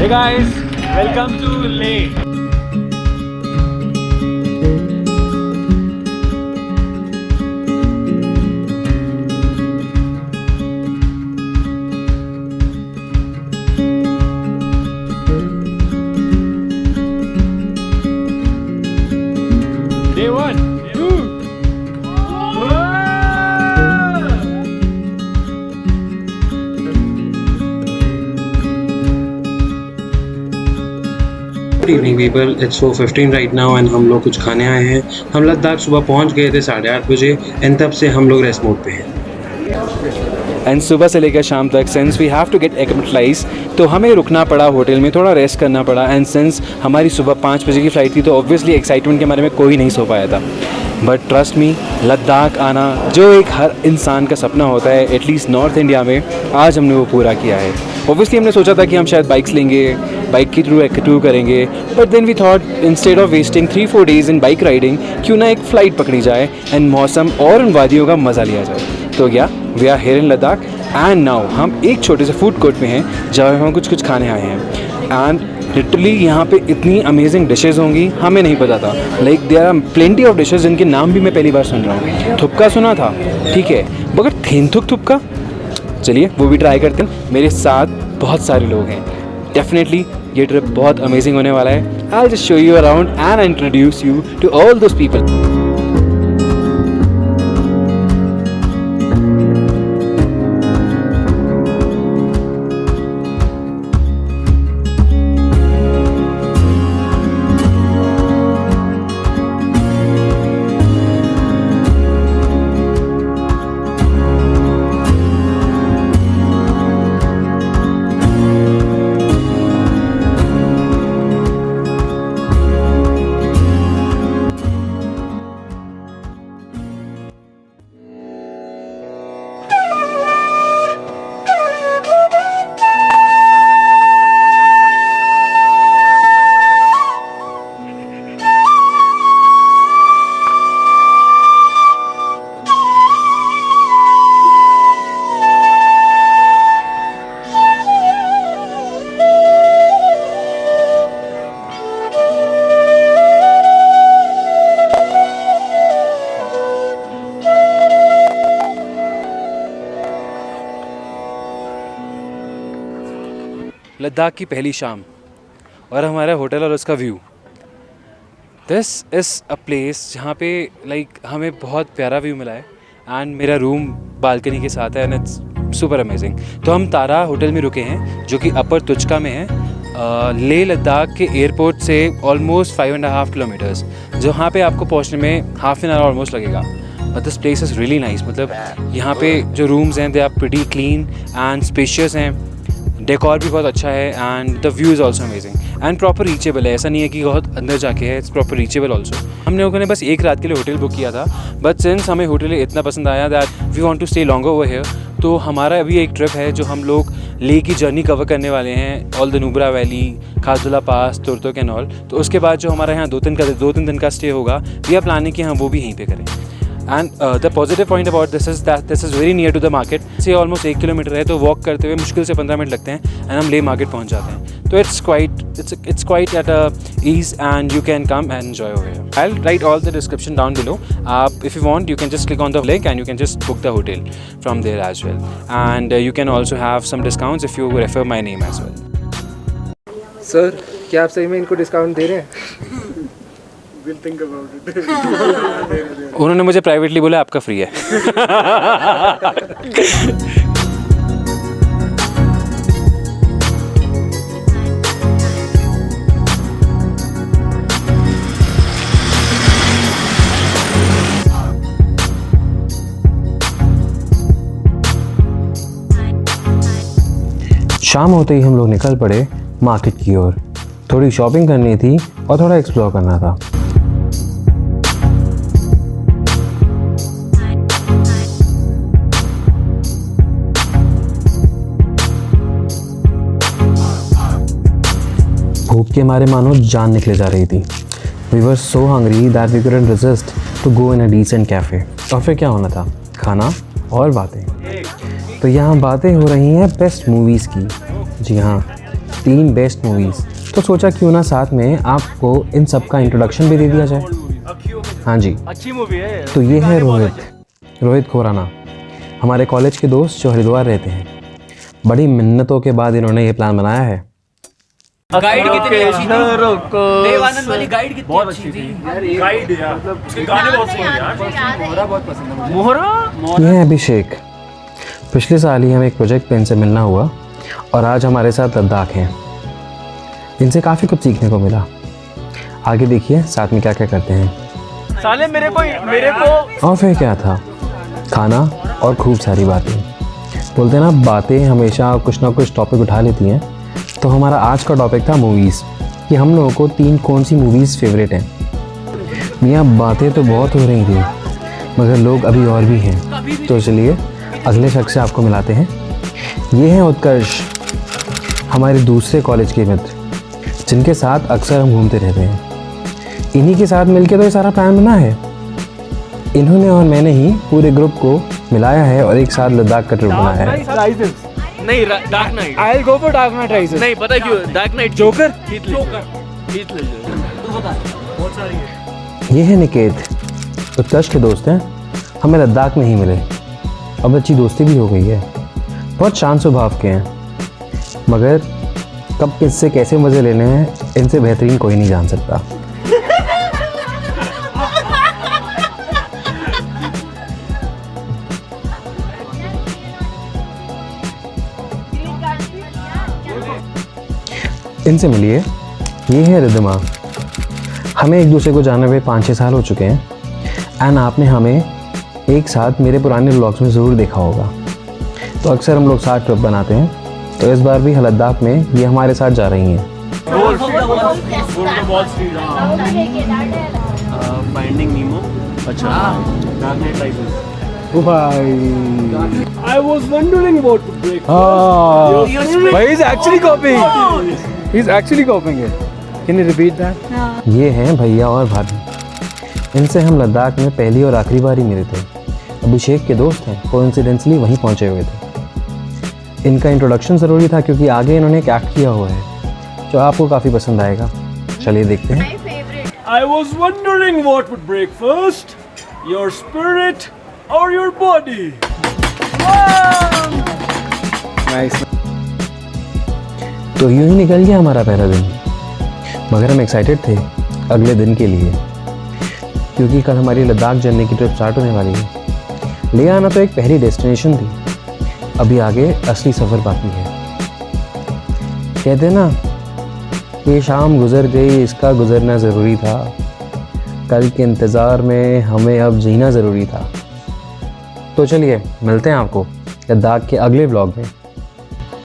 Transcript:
Hey guys, welcome to Leh. Day 1, 2. Good evening people, it's 4:15 right now and हम लोग कुछ खाने आए हैं। हम लद्दाख सुबह पहुंच गए थे 8:30 बजे एंड तब से हम लोग रेस्ट मोड पे हैं। एंड सुबह से लेकर शाम तक since we have to get acclimatise तो हमें रुकना पड़ा होटल में, थोड़ा रेस्ट करना पड़ा। एंड सिंस हमारी सुबह 5 बजे की फ़्लाइट थी तो ऑब्वियसली एक्साइटमेंट के बारे में कोई नहीं सो पाया था। बट ट्रस्ट मी, लद्दाख आना जो एक हर इंसान का सपना होता है एटलीस्ट नॉर्थ इंडिया में, आज हमने वो पूरा किया है। ऑब्वियसली हमने सोचा था कि हम शायद बाइक्स लेंगे, बाइक की टूर करेंगे, but then we thought instead of wasting 3-4 days in bike riding, क्यों ना एक फ़्लाइट पकड़ी जाए एंड मौसम और उन वादियों का मज़ा लिया जाए। तो क्या we are here in Ladakh and now हम एक छोटे से फूड कोर्ट में हैं जहाँ हम कुछ खाने आए हैं। एंड लिटरली यहाँ पे इतनी अमेजिंग डिशेज़ होंगी हमें नहीं पता था। Like there are plenty of dishes जिनके नाम भी मैं पहली बार सुन रहा हूँ। थुपका सुना था, ठीक है, मगर थेंथुक थुपका, चलिए वो भी ट्राई करते हैं। मेरे साथ बहुत सारे लोग हैं, डेफिनेटली ये ट्रिप बहुत अमेजिंग होने वाला है। I will just show you around and introduce you to all those people. Ladakh की पहली शाम और हमारा होटल और उसका view. This is a place जहाँ पे लाइक हमें बहुत प्यारा व्यू मिला है एंड मेरा रूम बालकनी के साथ है एंड इट्स सुपर अमेजिंग। तो हम तारा होटल में रुके हैं जो कि अपर तुचका में है, लेह लद्दाख के एयरपोर्ट से ऑलमोस्ट 5.5 किलोमीटर्स, जहाँ पे आपको पहुँचने में हाफ एन आवर ऑलमोस्ट लगेगा। But this place is really nice. मतलब यहाँ पे जो रूम्स हैं they are pretty clean and spacious हैं, डेकोर भी बहुत अच्छा है and the view is also amazing and proper reachable है। ऐसा नहीं है कि बहुत अंदर जाके है, इट्स प्रॉपर रीचेबल ऑल्सो। हमने लोगों ने बस एक रात के लिए होटल बुक किया था, बट सिंस हमें होटल इतना पसंद आया that we want to stay longer over here, तो हमारा अभी एक ट्रिप है जो हम लोग लेह की जर्नी कवर करने वाले हैं, ऑल द नुब्रा वैली, खासदुल्ला पास, तुरतुक एंड ऑल। तो उसके बाद जो हमारा यहाँ 2-3 दिन का स्टे होगा, वी आर प्लानिंग कि हम वो भी यहीं पे करें। And the positive point about this is that this is very near to the market. से ऑलमोस्ट 1 किलोमीटर है, तो वॉक करते हुए मुश्किल से 15 मिनट लगते हैं एंड हम लेह मार्केट पहुंच जाते हैं। तो it's quite at a ease and you can come and enjoy over here. I'll write all the description down below. If you want, you can just click on the link and you can just book the hotel from there as well. And you can also have some discounts if you refer my name as well. Sir, क्या आप सही में इनको discount दे रहे हैं? We'll think about it. उन्होंने मुझे privately बोला आपका फ्री है। शाम होते ही हम लोग निकल पड़े मार्केट की ओर। थोड़ी शॉपिंग करनी थी और थोड़ा एक्सप्लोर करना था। भूख के मारे मानो जान निकले जा रही थी। We were so hungry that we couldn't resist to go in a decent cafe. और फिर क्या होना था, खाना और बातें। तो यहाँ बातें हो रही हैं बेस्ट मूवीज़ की। जी हाँ, 3 बेस्ट मूवीज़, तो सोचा क्यों ना साथ में आपको इन सब का इंट्रोडक्शन भी दे दिया जाए। हाँ जी, अच्छी मूवी है। तो ये है रोहित खुराना, हमारे कॉलेज के दोस्त जो हरिद्वार रहते हैं। बड़ी मिन्नतों के बाद इन्होंने ये प्लान बनाया है। गाइड कितनी अच्छी थी, देवानंद वाली गाइड कितनी अच्छी थी। गाइड यार, मतलब उसके गाने बहुत सही हैं यार। मोहरा बहुत पसंद है मुझे। मोहरा ये है अभिषेक। पिछले साल ही हमें एक प्रोजेक्ट पे इनसे मिलना हुआ और आज हमारे साथ लद्दाख हैं। इनसे काफ़ी कुछ सीखने को मिला। आगे देखिए साथ में क्या क्या करते हैं। साले मेरे को और फिर क्या था, खाना और खूब सारी बातें। बोलते हैं ना, बातें हमेशा कुछ ना कुछ टॉपिक उठा लेती हैं। तो हमारा आज का टॉपिक था मूवीज़, कि हम लोगों को 3 कौन सी मूवीज़ फेवरेट हैं। मियाँ बातें तो बहुत हो रही थी मगर लोग अभी और भी हैं। तो चलिए अगले शख्स से आपको मिलाते हैं। ये हैं उत्कर्ष, हमारे दूसरे कॉलेज के मित्र, जिनके साथ अक्सर हम घूमते रहते हैं। इन्हीं के साथ मिलके तो ये सारा प्लान बना है। इन्होंने और मैंने ही पूरे ग्रुप को मिलाया है और एक साथ लद्दाख का ट्रिप बनाया है। नहीं, dark night. I'll go for Dark Knight Rises. नहीं, पता क्यों? Dark night joker Heath Ledger. ये है निकेत, उत्कर्ष के दोस्त हैं। हमें लद्दाख में ही मिले, अब अच्छी दोस्ती भी हो गई है। बहुत शांत स्वभाव के हैं, मगर कब किससे कैसे मज़े लेने हैं इनसे बेहतरीन कोई नहीं जान सकता। इनसे मिलिए, ये है रिद्धिमा। हमें एक दूसरे को जाने हुए 5-6 साल हो चुके हैं एंड आपने हमें एक साथ मेरे पुराने व्लॉग्स में ज़रूर देखा होगा। तो अक्सर हम लोग साथ ट्रिप बनाते हैं, तो इस बार भी लद्दाख में ये हमारे साथ जा रही हैं। फाइंडिंग नीमो। अच्छा, डार्क नाइट राइजेस। Oh भाई, I was wondering what to break. But he's actually copying. He's actually copying it. Can you repeat that? ये हैं भैया और भाभी। इनसे हम लद्दाख में पहली और आखिरी बार ही मिले थे। अभिषेक के दोस्त हैं, कोइंसिडेंटली वहीं पहुंचे हुए थे। इनका इंट्रोडक्शन ज़रूरी था क्योंकि आगे इन्होंने एक एक्ट किया हुआ है जो आपको काफ़ी पसंद आएगा। चलिए देखते हैं। I was wondering what would break first, your spirit or your body. Nice. तो यूं ही निकल गया हमारा पहला दिन, मगर हम एक्साइटेड थे अगले दिन के लिए, क्योंकि कल हमारी लद्दाख जर्नी की ट्रिप स्टार्ट होने वाली है। ले आना तो एक पहली डेस्टिनेशन थी, अभी आगे असली सफ़र बाकी है। कहते ना, ये शाम गुजर गई, इसका गुजरना ज़रूरी था। कल के इंतज़ार में हमें अब जीना ज़रूरी था। तो चलिए मिलते हैं आपको लद्दाख के अगले व्लॉग में।